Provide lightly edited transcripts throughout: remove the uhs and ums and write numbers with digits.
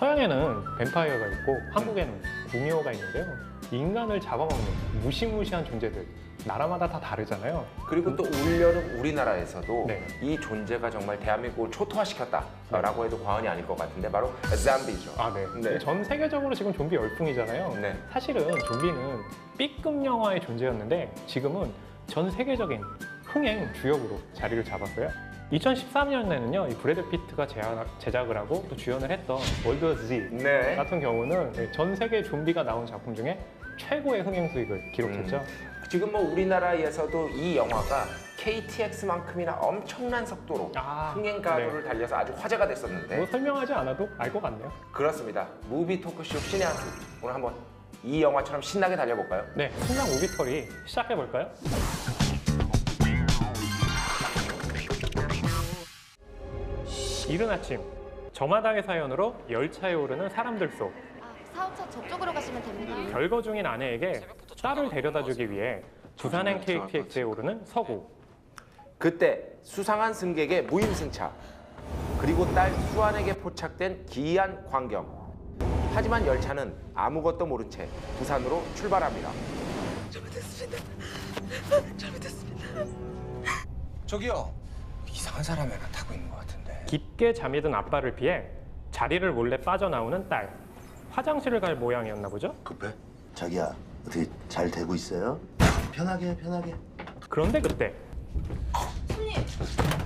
서양에는 뱀파이어가 있고 한국에는 구미호가 있는데요. 인간을 잡아먹는 무시무시한 존재들, 나라마다 다 다르잖아요. 그리고 또 올여름 우리나라에서도 네. 이 존재가 정말 대한민국을 초토화시켰다라고 해도 과언이 아닐 것 같은데 바로 좀비죠. 아, 네. 네. 전 세계적으로 지금 좀비 열풍이잖아요. 네. 사실은 좀비는 B급 영화의 존재였는데 지금은 전 세계적인 흥행 주역으로 자리를 잡았어요. 2013년에는요, 이 브래드 피트가 제작을 하고 또 주연을 했던 월드 워 Z 네. 같은 경우는 전 세계 좀비가 나온 작품 중에 최고의 흥행 수익을 기록했죠. 지금 뭐 우리나라에서도 이 영화가 KTX만큼이나 엄청난 속도로 흥행 가도를 달려서 아주 화제가 됐었는데 뭐 설명하지 않아도 알 것 같네요. 그렇습니다. 무비 토크쇼 신의 한 수. 오늘 한번 이 영화처럼 신나게 달려볼까요? 네, 신랑 오비터리 시작해볼까요? 이른 아침, 저마다의 사연으로 열차에 오르는 사람들 속 사업차 저쪽으로 가시면 됩니다. 별거 중인 아내에게 딸을 데려다주기 위해 부산행 KTX에 오르는 서구. 그때 수상한 승객의 무임승차 그리고 딸 수안에게 포착된 기이한 광경. 하지만 열차는 아무것도 모른 채 부산으로 출발합니다. 잘못했습니다. 잘못했습니다. 저기요, 이상한 사람이 하나 타고 있는 것 같은데. 깊게 잠이 든 아빠를 피해 자리를 몰래 빠져나오는 딸. 화장실을 갈 모양이었나 보죠? 급해? 자기야, 어떻게 잘 되고 있어요? 편하게 해, 편하게. 그런데 그때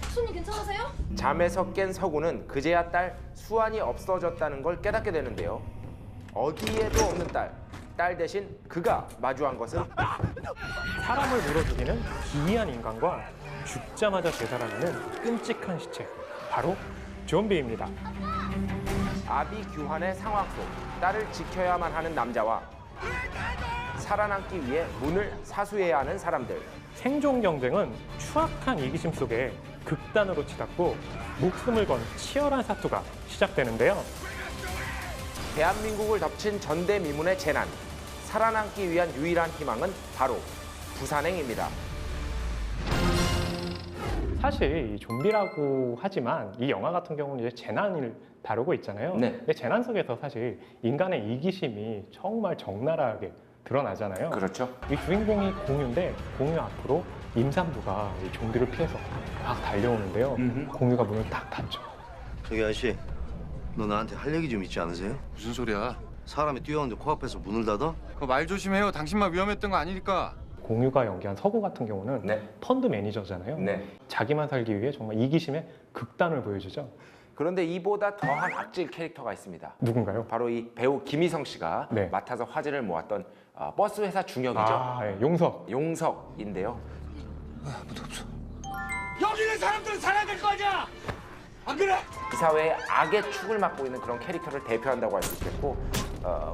손님 괜찮으세요? 잠에서 깬 서구는 그제야 딸 수안이 없어졌다는 걸 깨닫게 되는데요. 어디에도 없는 딸 대신 그가 마주한 것은 사람을 물어 죽이는 기이한 인간과 죽자마자 되살아나는 끔찍한 시체. 바로 좀비입니다. 아비 규환의 상황 속 딸을 지켜야만 하는 남자와 살아남기 위해 문을 사수해야 하는 사람들. 생존 경쟁은 추악한 이기심 속에 극단으로 치닫고 목숨을 건 치열한 사투가 시작되는데요. 대한민국을 덮친 전대미문의 재난. 살아남기 위한 유일한 희망은 바로 부산행입니다. 사실 이 좀비라고 하지만 이 영화 같은 경우는 이제 재난을 다루고 있잖아요. 네. 근데 재난 속에서 사실 인간의 이기심이 정말 적나라하게 드러나잖아요. 그렇죠. 이 주인공이 공유인데 공유 앞으로 임산부가 이 좀비를 피해서 막 달려오는데요. 공유가 문을 딱 닫죠. 저기 아저씨, 너 나한테 할 얘기 좀 있지 않으세요? 무슨 소리야? 사람이 뛰어오는데 코앞에서 문을 닫아? 그거 말 조심해요. 당신만 위험했던 거 아니니까. 공유가 연기한 서구 같은 경우는 네. 펀드 매니저잖아요. 네. 자기만 살기 위해 정말 이기심의 극단을 보여주죠. 그런데 이보다 더한 악질 캐릭터가 있습니다. 누군가요? 바로 이 배우 김희성 씨가 네. 맡아서 화제를 모았던 버스 회사 중역이죠. 예, 용석. 용석인데요. 아무도 없어. 여기는 사람들은 살아야 될 거 아니야! 안 그래? 이 사회의 악의 축을 맡고 있는 그런 캐릭터를 대표한다고 할 수 있겠고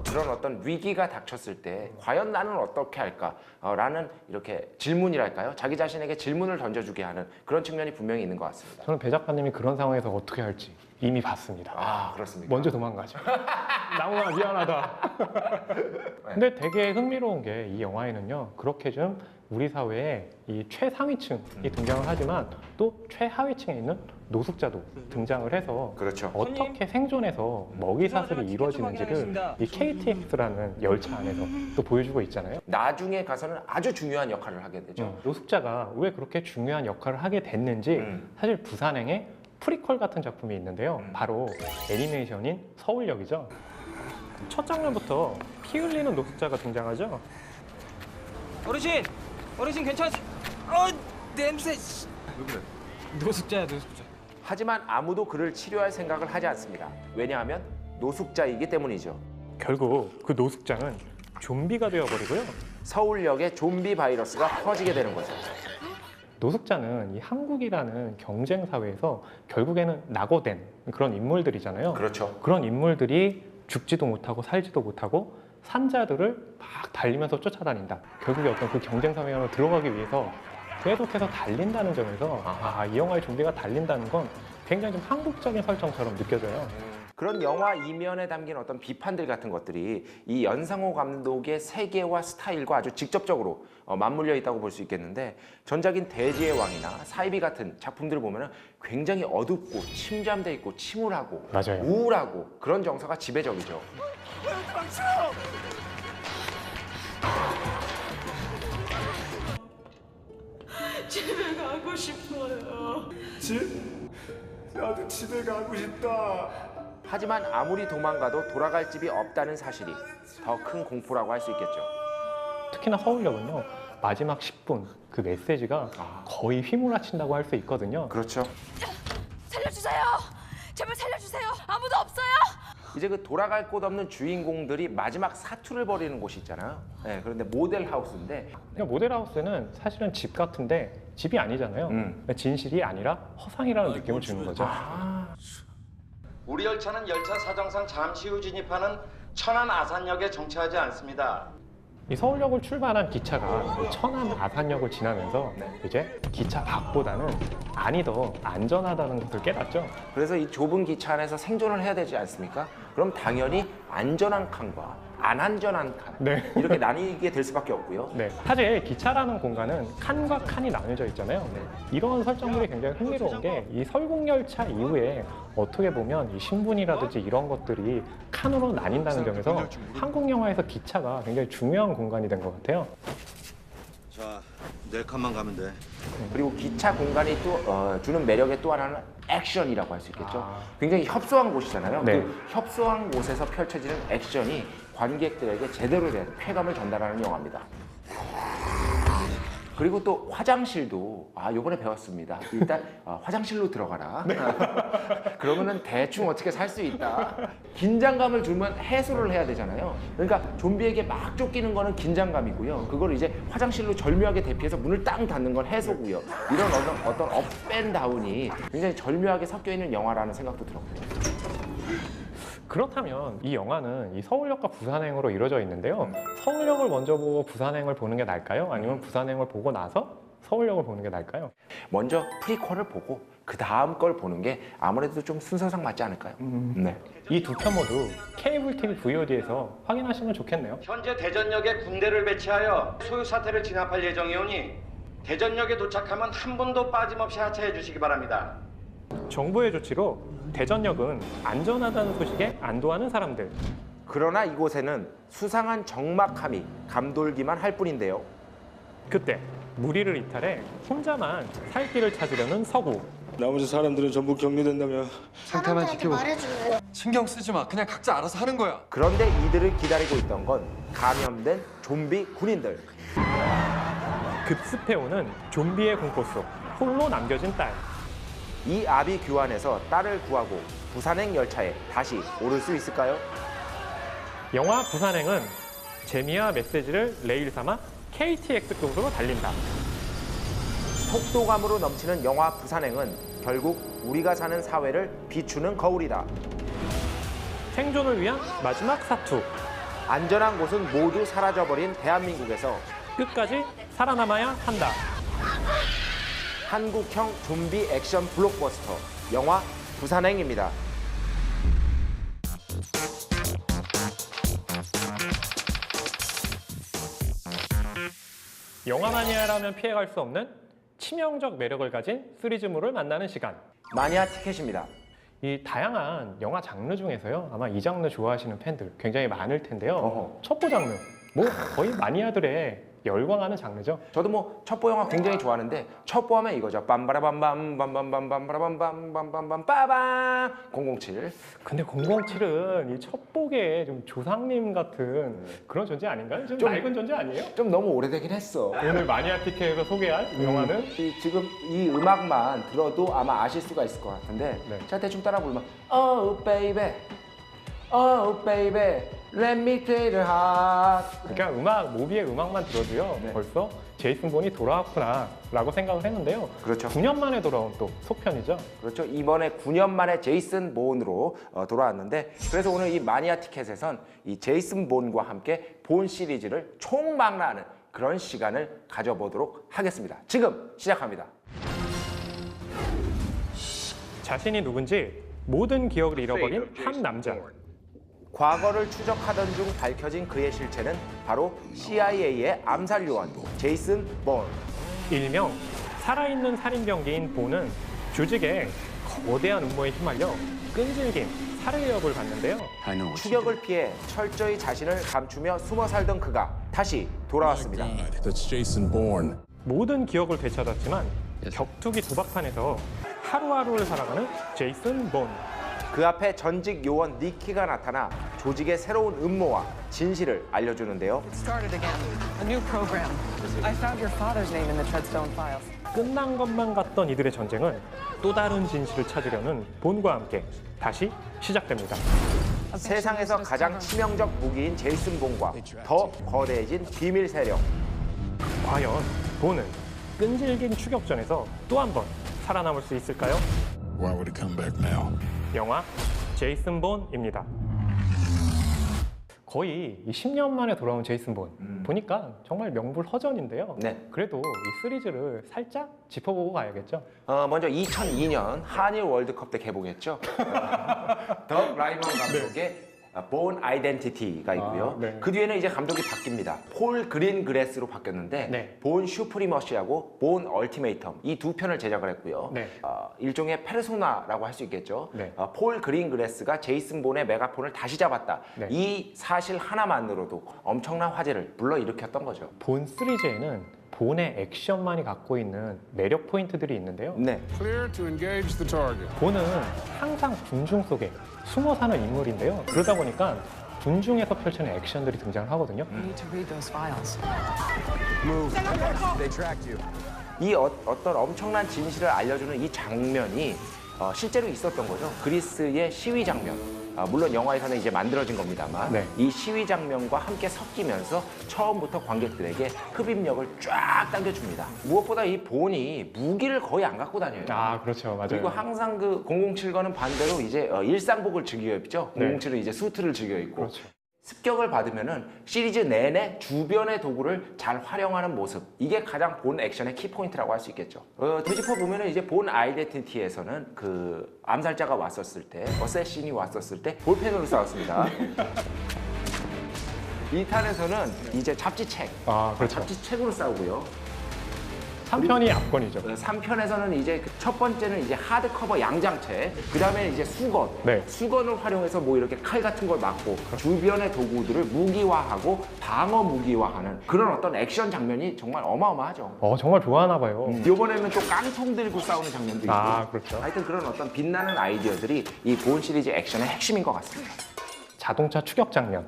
그런 어떤 위기가 닥쳤을 때 과연 나는 어떻게 할까라는 이렇게 질문이랄까요? 자기 자신에게 질문을 던져주게 하는 그런 측면이 분명히 있는 것 같습니다. 저는 배 작가님이 그런 상황에서 어떻게 할지 이미 봤습니다. 아, 그렇습니까? 먼저 도망가죠. 나무아 미안하다. 근데 되게 흥미로운 게 이 영화에는요. 그렇게 좀 우리 사회에 이 최상위층이 등장을 하지만 또 최하위층에 있는 노숙자도 등장을 해서 그렇죠. 어떻게 생존해서 먹이 사슬이 이루어지는지를 이 KTX라는 열차 안에서 또 보여주고 있잖아요. 나중에 가서는 아주 중요한 역할을 하게 되죠. 노숙자가 왜 그렇게 중요한 역할을 하게 됐는지 사실 부산행에 프리퀄 같은 작품이 있는데요. 바로 애니메이션인 서울역이죠. 첫 장면부터 피 흘리는 노숙자가 등장하죠. 어르신 괜찮으세요? 냄새. 왜 그래? 노숙자야, 노숙자. 하지만 아무도 그를 치료할 생각을 하지 않습니다. 왜냐하면 노숙자이기 때문이죠. 결국 그 노숙자는 좀비가 되어버리고요. 서울역에 좀비 바이러스가 퍼지게 되는 거죠. 노숙자는 이 한국이라는 경쟁 사회에서 결국에는 낙오된 그런 인물들이잖아요. 그렇죠. 그런 인물들이 죽지도 못하고 살지도 못하고 산자들을 막 달리면서 쫓아다닌다. 결국에 어떤 그 경쟁 사회로 들어가기 위해서 계속해서 달린다는 점에서 이 영화의 좀비가 달린다는 건 굉장히 좀 한국적인 설정처럼 느껴져요. 그런 영화 이면에 담긴 어떤 비판들 같은 것들이 이 연상호 감독의 세계와 스타일과 아주 직접적으로 맞물려 있다고 볼 수 있겠는데, 전작인 돼지의 왕이나 사이비 같은 작품들을 보면 굉장히 어둡고 침잠돼 있고 침울하고 맞아요. 우울하고 그런 정서가 지배적이죠. 집에 가고 싶어요. 나도 집에 가고 싶다. 하지만 아무리 도망가도 돌아갈 집이 없다는 사실이 더 큰 공포라고 할 수 있겠죠. 특히나 서울역은요. 마지막 10분 그 메시지가 거의 휘몰아친다고 할 수 있거든요. 그렇죠. 살려주세요. 제발 살려주세요. 아무도 없어요. 이제 그 돌아갈 곳 없는 주인공들이 마지막 사투를 벌이는 곳이 있잖아요. 네, 그런데 모델 하우스인데 그러니까 모델하우스는 사실은 집 같은데 집이 아니잖아요. 그러니까 진실이 아니라 허상이라는 느낌을 주는 거죠. 우리 열차는 열차 사정상 잠시 후 진입하는 천안 아산역에 정차하지 않습니다. 이 서울역을 출발한 기차가 이 천안 아산역을 지나면서 이제 기차 밖보다는 안이 더 안전하다는 것을 깨닫죠. 그래서 이 좁은 기차 안에서 생존을 해야 되지 않습니까? 그럼 당연히 안전한 칸과 안 안전한 칸 네. 이렇게 나뉘게 될 수밖에 없고요. 네, 사실 기차라는 공간은 칸과 칸이 나뉘어져 있잖아요. 이런 설정들이 굉장히 흥미로운 게 이 설국열차 이후에 어떻게 보면 이 신분이라든지 이런 것들이 칸으로 나뉜다는 점에서 한국 영화에서 기차가 굉장히 중요한 공간이 된 것 같아요. 자, 네 칸만 가면 돼. 그리고 기차 공간이 또 주는 매력의 또 하나는 액션이라고 할 수 있겠죠. 굉장히 협소한 곳이잖아요. 네. 그 협소한 곳에서 펼쳐지는 액션이 관객들에게 제대로 된 쾌감을 전달하는 영화입니다. 그리고 또 화장실도 요번에 배웠습니다. 일단 화장실로 들어가라. 그러면은 대충 어떻게 살 수 있다. 긴장감을 주면 해소를 해야 되잖아요. 그러니까 좀비에게 막 쫓기는 거는 긴장감이고요. 그걸 이제 화장실로 절묘하게 대피해서 문을 딱 닫는 건 해소고요. 이런 어떤 업앤다운이 굉장히 절묘하게 섞여 있는 영화라는 생각도 들었고요. 그렇다면 이 영화는 이 서울역과 부산행으로 이루어져 있는데요. 서울역을 먼저 보고 부산행을 보는 게 나을까요? 아니면 부산행을 보고 나서 서울역을 보는 게 나을까요? 먼저 프리퀄을 보고 그 다음 걸 보는 게 아무래도 좀 순서상 맞지 않을까요? 네. 이 두 편 모두 케이블 TV VOD에서 확인하시면 좋겠네요. 현재 대전역에 군대를 배치하여 소유 사태를 진압할 예정이오니 대전역에 도착하면 한 분도 빠짐없이 하차해 주시기 바랍니다. 정부의 조치로 대전역은 안전하다는 소식에 안도하는 사람들. 그러나 이곳에는 수상한 적막함이 감돌기만 할 뿐인데요. 그때 무리를 이탈해 혼자만 살 길을 찾으려는 서구. 나머지 사람들은 전부 격리된다며. 사람들한테 말해줄래? 신경 쓰지 마. 그냥 각자 알아서 하는 거야. 그런데 이들을 기다리고 있던 건 감염된 좀비 군인들. 급습해오는 좀비의 공포 속 홀로 남겨진 딸. 이 아비 규환에서 딸을 구하고 부산행 열차에 다시 오를 수 있을까요? 영화 부산행은 재미와 메시지를 레일 삼아 KTX 쪽으로 달린다. 속도감으로 넘치는 영화 부산행은 결국 우리가 사는 사회를 비추는 거울이다. 생존을 위한 마지막 사투. 안전한 곳은 모두 사라져버린 대한민국에서 끝까지 살아남아야 한다. 한국형 좀비 액션 블록버스터 영화 부산행입니다. 영화 마니아라면 피해갈 수 없는 치명적 매력을 가진 시리즈물을 만나는 시간. 마니아 티켓입니다. 이 다양한 영화 장르 중에서요. 아마 이 장르 좋아하시는 팬들 굉장히 많을 텐데요. 어허. 첩보 장르. 뭐 거의 마니아들의 열광하는 장르죠. 저도 뭐 첩보 영화 굉장히 좋아하는데 첩보하면 이거죠. 빰바라밤밤 빰빰빰빰빰빰빰빰빰빰 빠밤 007. 근데 007은 이 첩보계의 좀 조상님 같은 그런 존재 아닌가요? 좀 낡은 존재 아니에요? 좀 너무 오래되긴 했어. 오늘 마니아 티켓에서 소개할 이 영화는 지금 이 음악만 들어도 아마 아실 수가 있을 것 같은데 네. 자 대충 따라 부르면 Oh baby, oh baby, let me take it hot. 그러니까 무비의 음악만 들어도요. 네. 벌써 제이슨 본이 돌아왔구나 라고 생각을 했는데요. 그렇죠. 9년 만에 돌아온 또 소편이죠. 그렇죠. 이번에 9년 만에 제이슨 본으로 돌아왔는데 그래서 오늘 이 마니아 티켓에선 이 제이슨 본과 함께 본 시리즈를 총망라하는 그런 시간을 가져보도록 하겠습니다. 지금 시작합니다. 자신이 누군지 모든 기억을 잃어버린 한 남자. 과거를 추적하던 중 밝혀진 그의 실체는 바로 CIA의 암살 요원 제이슨 본. 일명 살아있는 살인병기인 본은 조직의 거대한 음모에 휘말려 끈질긴 살해 위협을 받는데요. 추격을 피해 철저히 자신을 감추며 숨어 살던 그가 다시 돌아왔습니다. That's Jason Bourne. 모든 기억을 되찾았지만 격투기 도박판에서 하루하루를 살아가는 제이슨 본. 그 앞에 전직 요원 니키가 나타나 조직의 새로운 음모와 진실을 알려주는데요. Started again. A new program. I found your father's name in the Treadstone files. 끝난 것만 같던 이들의 전쟁은 또 다른 진실을 찾으려는 본과 함께 다시 시작됩니다. 세상에서 가장 치명적 무기인 제이슨 본과 더 거대해진 비밀 세력. 과연 본은 끈질긴 추격전에서 또 한 번 살아남을 수 있을까요? Why would he come back now? 영화 제이슨 본입니다. 거의 10년 만에 돌아온 제이슨 본. 보니까 정말 명불허전인데요. 네. 그래도 이 시리즈를 살짝 짚어보고 가야겠죠. 먼저 2002년 한일 월드컵 때 개봉했죠. 더 라이먼 감독의 본 아이덴티티가 있고요. 아, 네. 그 뒤에는 이제 감독이 바뀝니다. 폴 그린 그레스로 바뀌었는데 네. 본 슈프리머시하고 본 얼티메이텀 이 두 편을 제작을 했고요. 네. 일종의 페르소나라고 할 수 있겠죠. 네. 폴 그린 그레스가 제이슨 본의 메가폰을 다시 잡았다. 네. 이 사실 하나만으로도 엄청난 화제를 불러일으켰던 거죠. 본 시리즈에는 본의 액션만이 갖고 있는 매력 포인트들이 있는데요. 네. Clear to engage the target. 본은 항상 군중 속에 숨어 사는 인물인데요. 그러다 보니까 군중에서 펼치는 액션들이 등장을 하거든요. You need to read those files. 이 어떤 엄청난 진실을 알려주는 이 장면이 실제로 있었던 거죠. 그리스의 시위 장면. 물론 영화에서는 이제 만들어진 겁니다만 네. 이 시위 장면과 함께 섞이면서 처음부터 관객들에게 흡입력을 쫙 당겨줍니다. 무엇보다 이 본이 무기를 거의 안 갖고 다녀요. 아, 그렇죠. 맞아요. 그리고 항상 그 007과는 반대로 이제 일상복을 즐겨 입죠. 네. 007은 이제 수트를 즐겨 입고. 그렇죠. 습격을 받으면은 시리즈 내내 주변의 도구를 잘 활용하는 모습, 이게 가장 본 액션의 키포인트라고 할 수 있겠죠. 되짚어 보면은 이제 본 아이덴티티에서는 그 암살자가 왔었을 때, 어쌔신이 왔었을 때 볼펜으로 싸웠습니다. 2탄에서는 이제 잡지책, 그렇죠. 잡지책으로 싸우고요. 3편이 압권이죠. 3편에서는 이제 첫 번째는 이제 하드커버 양장체, 그 다음에 이제 수건, 네. 수건을 활용해서 뭐 이렇게 칼 같은 걸 막고 주변의 도구들을 무기화하고 방어 무기화하는 그런 어떤 액션 장면이 정말 어마어마하죠. 정말 좋아하나 봐요. 이번에는 또 깡통 들고 싸우는 장면도 있고, 그렇죠. 하여튼 그런 어떤 빛나는 아이디어들이 이 본 시리즈 액션의 핵심인 것 같습니다. 자동차 추격 장면.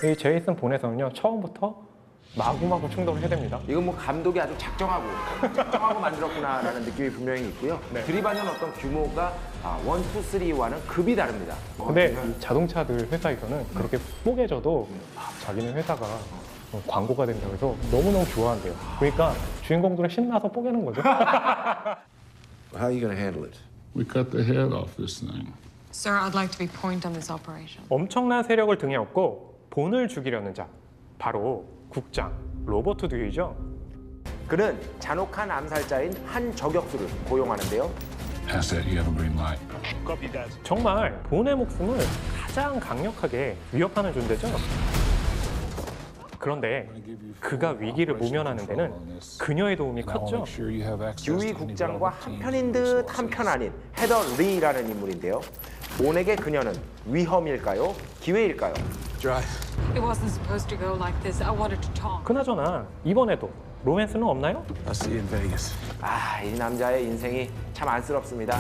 이 제이슨 본에서는요, 처음부터 마구마구 충돌을 해야 됩니다. 이건 뭐 감독이 아주 작정하고 만들었구나라는 느낌이 분명히 있고요. 네. 들이받는 어떤 규모가 1, 2, 3와는 급이 다릅니다. 근데 이 자동차들 회사에서는 그렇게 뽀개져도 자기네 회사가 광고가 된다고 해서 너무너무 좋아한대요. 그러니까 주인공들은 신나서 뽀개는 거죠. How are you going to handle it? We cut the head off this thing. Sir, I'd like to be point on this operation. 엄청난 세력을 등에 업고 본을 죽이려는 자, 바로 국장 로버트 듀이죠. 그는 잔혹한 암살자인 한 저격수를 고용하는데요. Asset, you have a green light. 정말 본의 목숨을 가장 강력하게 위협하는 존재죠. 그런데 그가 위기를 모면하는 데는 그녀의 도움이 컸죠. 듀이 국장과 한편인 듯 한편 아닌 헤더 리라는 인물인데요. 본에게 그녀는 위험일까요? 기회일까요? It wasn't supposed to go like this. I wanted to talk. 그나저나 이번에도 로맨스는 없나요? I'll see you in Vegas. 이 남자의 인생이 참 안쓰럽습니다.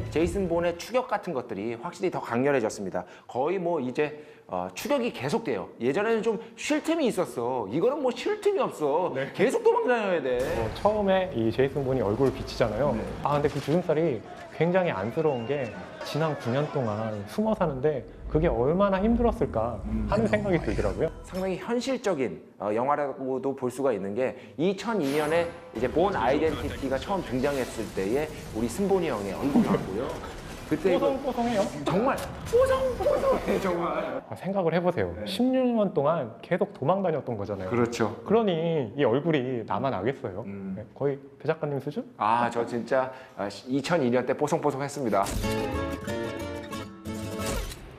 제이슨 본의 추격 같은 것들이 확실히 더 강렬해졌습니다. 거의 뭐 이제 추격이 계속돼요. 예전에는 좀 쉴 틈이 있었어. 이거는 뭐 쉴 틈이 없어. 네. 계속 도망다녀야 돼. 처음에 이 제이슨 본이 얼굴을 비치잖아요. 근데 그 주름살이 굉장히 안쓰러운 게 지난 9년 동안 숨어 사는데 그게 얼마나 힘들었을까 하는 생각이 들더라고요. 상당히 현실적인 영화라고도 볼 수가 있는 게 2002년에 이제 본 아이덴티티가 처음 등장했을 때의 우리 승본이 형의 얼굴 같고요. 그때 이거 뽀송뽀송해요. 정말 뽀송뽀송해 정말. 생각을 해보세요. 16년 동안 계속 도망 다녔던 거잖아요. 그렇죠. 그러니 이 얼굴이 나만 알겠어요. 네, 거의 배 작가님 수준? 아, 저 진짜 2002년 때 뽀송뽀송했습니다.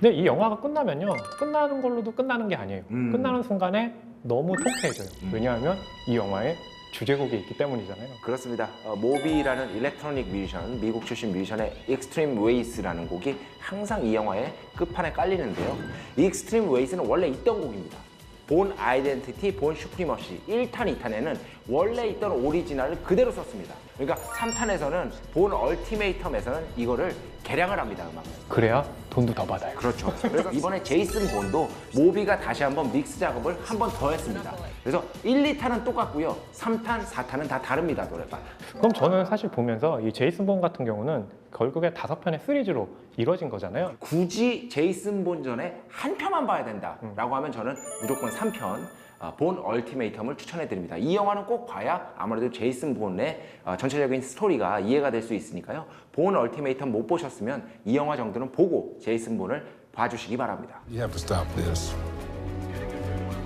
근데 이 영화가 끝나면요. 끝나는 걸로도 끝나는 게 아니에요. 끝나는 순간에 너무 통쾌해져요. 왜냐하면 이 영화에 주제곡이 있기 때문이잖아요. 그렇습니다. 모비라는 일렉트로닉 뮤지션, 미국 출신 뮤지션의 Extreme Ways라는 곡이 항상 이 영화의 끝판에 깔리는데요. 이 Extreme Ways는 원래 있던 곡입니다. 본 아이덴티티, 본 슈프리머시 1탄, 2탄에는 원래 있던 오리지널을 그대로 썼습니다. 그러니까 3탄에서는 본 얼티메이텀에서는 이거를 개량을 합니다, 음악을. 그래야 돈도 더 받아요. 그렇죠. 그래서 이번에 제이슨 본도 모비가 다시 한번 믹스 작업을 한 번 더 했습니다. 그래서 1, 2탄은 똑같고요. 3탄, 4탄은 다 다릅니다, 노래가. 그럼 저는 사실 보면서 이 제이슨 본 같은 경우는 결국에 5편의 시리즈로 이루어진 거잖아요. 굳이 제이슨 본 전에 한 편만 봐야 된다라고 하면 저는 무조건 3편 본 얼티메이텀을 추천해 드립니다. 이 영화는 꼭 봐야 아무래도 제이슨 본의 전체적인 스토리가 이해가 될 수 있으니까요. 본 얼티메이텀 못 보셨으면 이 영화 정도는 보고 제이슨 본을 봐주시기 바랍니다. You have to stop this.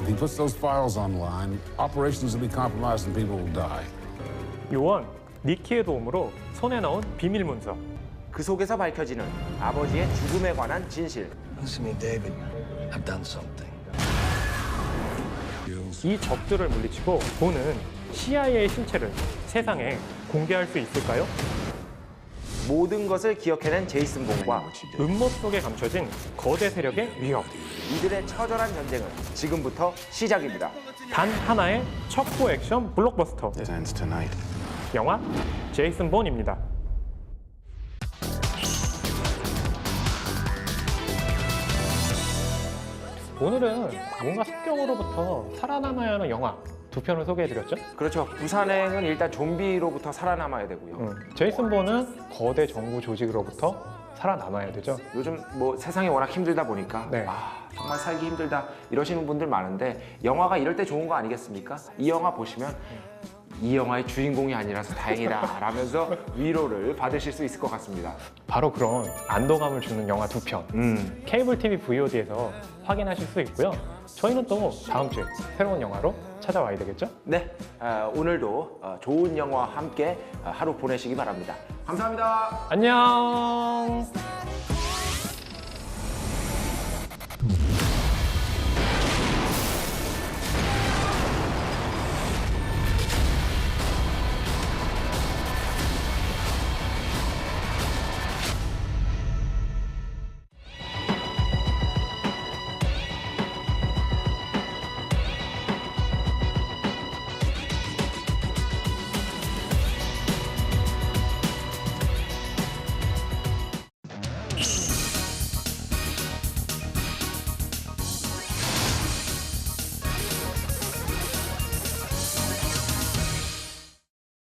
If he puts those files online, operations will be compromised and people will die. 요원 니키의 도움으로 손에 넣은 비밀 문서. 그 속에서 밝혀지는 아버지의 죽음에 관한 진실. Listen to me, David. I've done something. 이 적들을 물리치고 본은 CIA의 신체를 세상에 공개할 수 있을까요? 모든 것을 기억해낸 제이슨 본과 음모 속에 감춰진 거대 세력의 위협. 이들의 처절한 전쟁은 지금부터 시작입니다. 단 하나의 첩보 액션 블록버스터. It ends tonight. 영화 제이슨 본입니다. 오늘은 뭔가 습격으로부터 살아남아야 하는 영화 2편을 소개해드렸죠? 그렇죠. 부산행은 일단 좀비로부터 살아남아야 되고요. 제이슨 본은 거대 정부 조직으로부터 살아남아야 되죠. 요즘 뭐 세상이 워낙 힘들다 보니까 네. 정말 살기 힘들다 이러시는 분들 많은데 영화가 이럴 때 좋은 거 아니겠습니까? 이 영화 보시면 이 영화의 주인공이 아니라서 다행이다 라면서 위로를 받으실 수 있을 것 같습니다. 바로 그런 안도감을 주는 영화 2편 케이블 TV VOD에서 확인하실 수 있고요. 저희는 또 다음 주에 새로운 영화로 찾아와야 되겠죠? 네, 오늘도 좋은 영화와 함께 하루 보내시기 바랍니다. 감사합니다. 안녕.